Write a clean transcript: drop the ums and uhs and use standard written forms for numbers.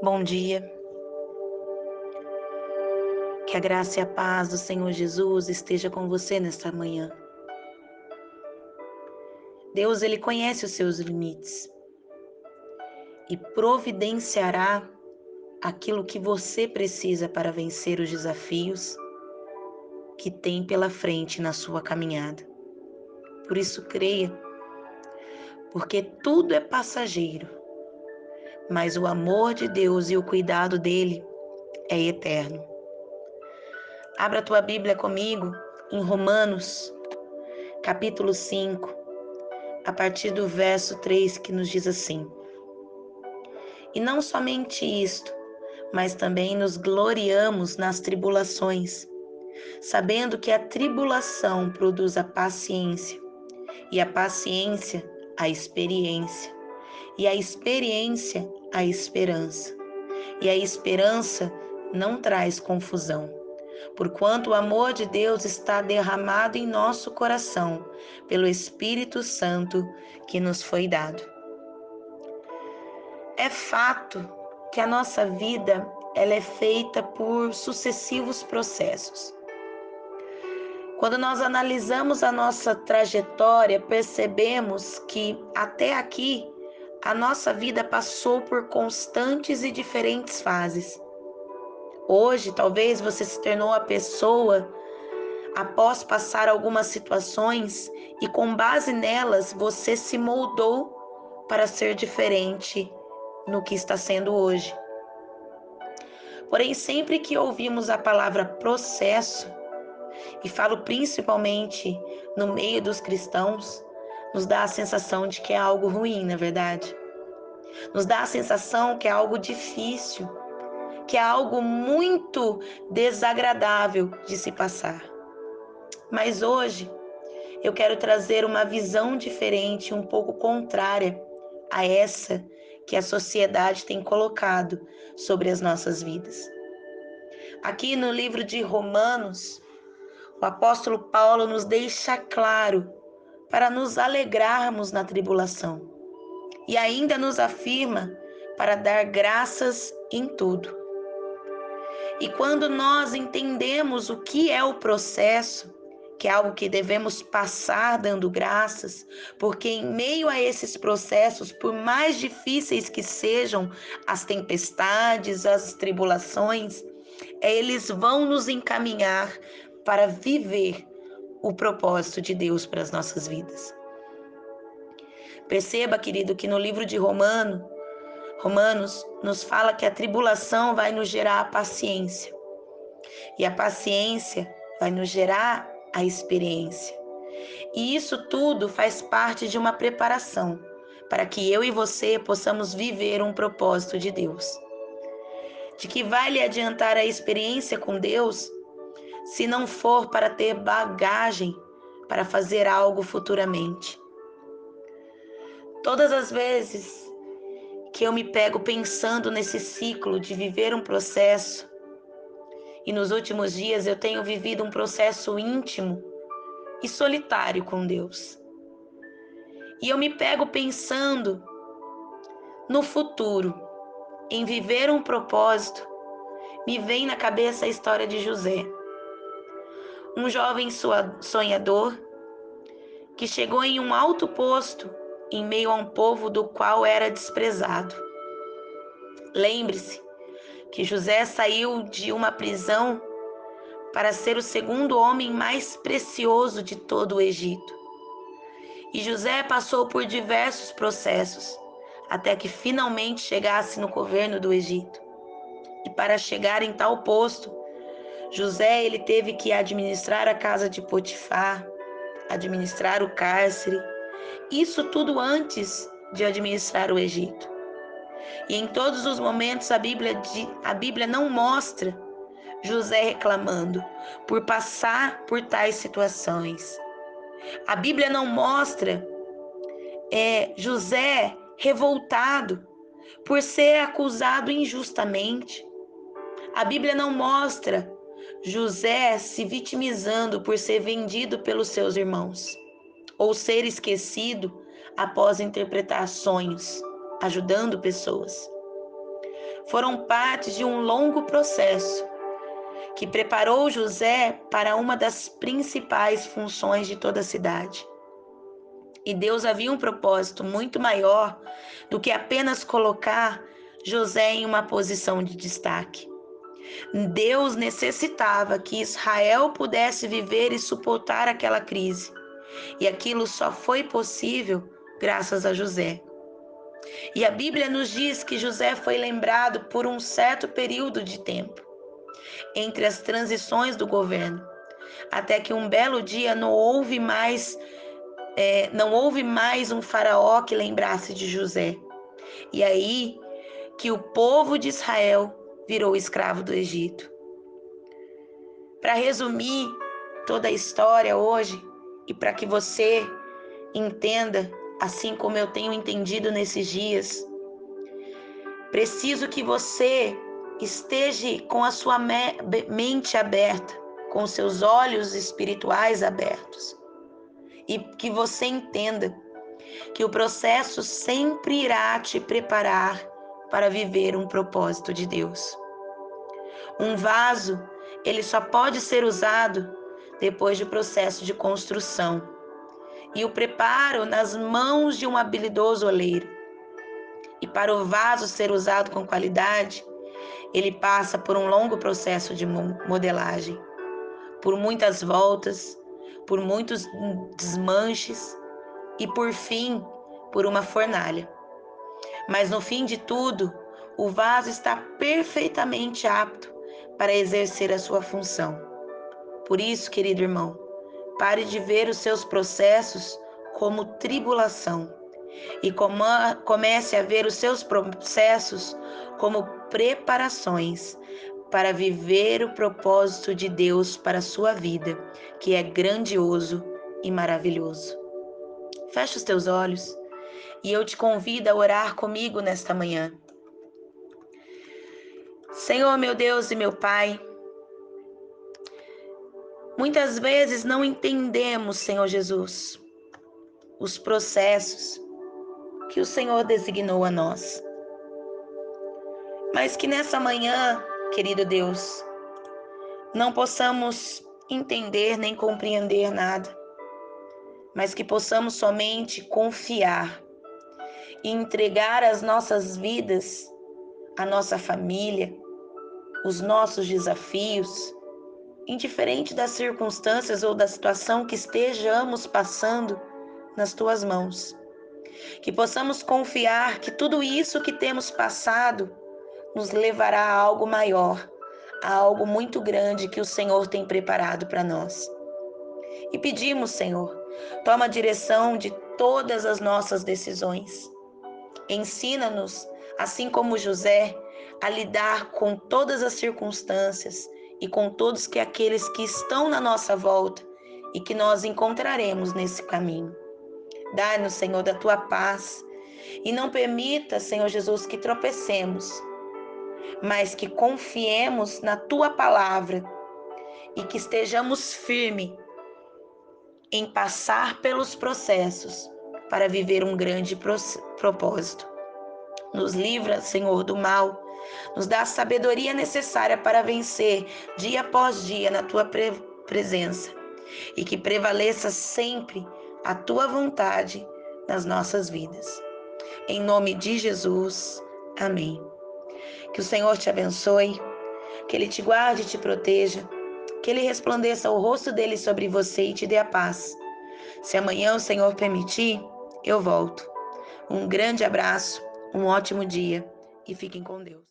Bom dia, que a graça e a paz do Senhor Jesus esteja com você nesta manhã. Deus, Ele conhece os seus limites e providenciará aquilo que você precisa para vencer os desafios que tem pela frente na sua caminhada. Por isso, creia, porque tudo é passageiro, mas o amor de Deus e o cuidado dele é eterno. Abra a tua Bíblia comigo em Romanos, capítulo 5, a partir do verso 3, que nos diz assim: E não somente isto, mas também nos gloriamos nas tribulações, sabendo que a tribulação produz a paciência, e a paciência a experiência, e a experiência a esperança. E a esperança não traz confusão, porquanto o amor de Deus está derramado em nosso coração pelo Espírito Santo que nos foi dado. É fato que a nossa vida ela é feita por sucessivos processos. Quando nós analisamos a nossa trajetória, percebemos que até aqui a nossa vida passou por constantes e diferentes fases. Hoje, talvez você se tornou a pessoa após passar algumas situações e com base nelas você se moldou para ser diferente no que está sendo hoje. Porém, sempre que ouvimos a palavra processo, e falo principalmente no meio dos cristãos, nos dá a sensação de que é algo ruim, na verdade. Nos dá a sensação que é algo difícil, que é algo muito desagradável de se passar. Mas hoje eu quero trazer uma visão diferente, um pouco contrária a essa que a sociedade tem colocado sobre as nossas vidas. Aqui no livro de Romanos, o apóstolo Paulo nos deixa claro para nos alegrarmos na tribulação e ainda nos afirma para dar graças em tudo. E quando nós entendemos o que é o processo, que é algo que devemos passar dando graças, porque em meio a esses processos, por mais difíceis que sejam as tempestades, as tribulações, eles vão nos encaminhar para viver o propósito de Deus para as nossas vidas. Perceba, querido, que no livro de Romanos nos fala que a tribulação vai nos gerar a paciência. E a paciência vai nos gerar a experiência. E isso tudo faz parte de uma preparação para que eu e você possamos viver um propósito de Deus. De que vai lhe adiantar a experiência com Deus se não for para ter bagagem para fazer algo futuramente. Todas as vezes que eu me pego pensando nesse ciclo de viver um processo, e nos últimos dias eu tenho vivido um processo íntimo e solitário com Deus. E eu me pego pensando no futuro, em viver um propósito, me vem na cabeça a história de José. Um jovem sonhador que chegou em um alto posto em meio a um povo do qual era desprezado. Lembre-se que José saiu de uma prisão para ser o segundo homem mais precioso de todo o Egito. E José passou por diversos processos, até que finalmente chegasse no governo do Egito. E para chegar em tal posto, José ele teve que administrar a casa de Potifar, administrar o cárcere, isso tudo antes de administrar o Egito. E em todos os momentos a Bíblia não mostra José reclamando por passar por tais situações. A Bíblia não mostra José revoltado por ser acusado injustamente. A Bíblia não mostra José se vitimizando por ser vendido pelos seus irmãos ou ser esquecido após interpretar sonhos, ajudando pessoas. foram parte de um longo processo que preparou José para uma das principais funções de toda a cidade. E Deus havia um propósito muito maior do que apenas colocar José em uma posição de destaque. Deus necessitava que Israel pudesse viver e suportar aquela crise. E aquilo só foi possível graças a José. E a Bíblia nos diz que José foi lembrado por um certo período de tempo, entre as transições do governo, até que um belo dia não houve mais um faraó que lembrasse de José. E aí que o povo de Israel virou escravo do Egito. Para resumir toda a história hoje e para que você entenda, assim como eu tenho entendido nesses dias, preciso que você esteja com a sua mente aberta, com os seus olhos espirituais abertos, e que você entenda que o processo sempre irá te preparar para viver um propósito de Deus. Um vaso, ele só pode ser usado depois do processo de construção e o preparo nas mãos de um habilidoso oleiro. E para o vaso ser usado com qualidade, ele passa por um longo processo de modelagem, por muitas voltas, por muitos desmanches e, por fim, por uma fornalha. Mas no fim de tudo, o vaso está perfeitamente apto para exercer a sua função. Por isso, querido irmão, pare de ver os seus processos como tribulação e comece a ver os seus processos como preparações para viver o propósito de Deus para a sua vida, que é grandioso e maravilhoso. Feche os teus olhos e eu te convido a orar comigo nesta manhã. Senhor, meu Deus e meu Pai, muitas vezes não entendemos, Senhor Jesus, os processos que o Senhor designou a nós. Mas que nessa manhã, querido Deus, não possamos entender nem compreender nada, mas que possamos somente confiar e entregar as nossas vidas, a nossa família, os nossos desafios, indiferente das circunstâncias ou da situação que estejamos passando, nas tuas mãos. Que possamos confiar que tudo isso que temos passado nos levará a algo maior, a algo muito grande que o Senhor tem preparado para nós. E pedimos, Senhor, toma a direção de todas as nossas decisões. Ensina-nos, assim como José, a lidar com todas as circunstâncias e com todos aqueles que estão na nossa volta e que nós encontraremos nesse caminho. Dá-nos, Senhor, da tua paz e não permita, Senhor Jesus, que tropecemos, mas que confiemos na tua palavra e que estejamos firmes em passar pelos processos para viver um grande propósito. Nos livra, Senhor, do mal, nos dá a sabedoria necessária para vencer dia após dia na tua presença e que prevaleça sempre a tua vontade nas nossas vidas. Em nome de Jesus, amém. Que o Senhor te abençoe, que Ele te guarde e te proteja, que Ele resplandeça o rosto dele sobre você e te dê a paz. Se amanhã o Senhor permitir, eu volto. Um grande abraço, um ótimo dia e fiquem com Deus.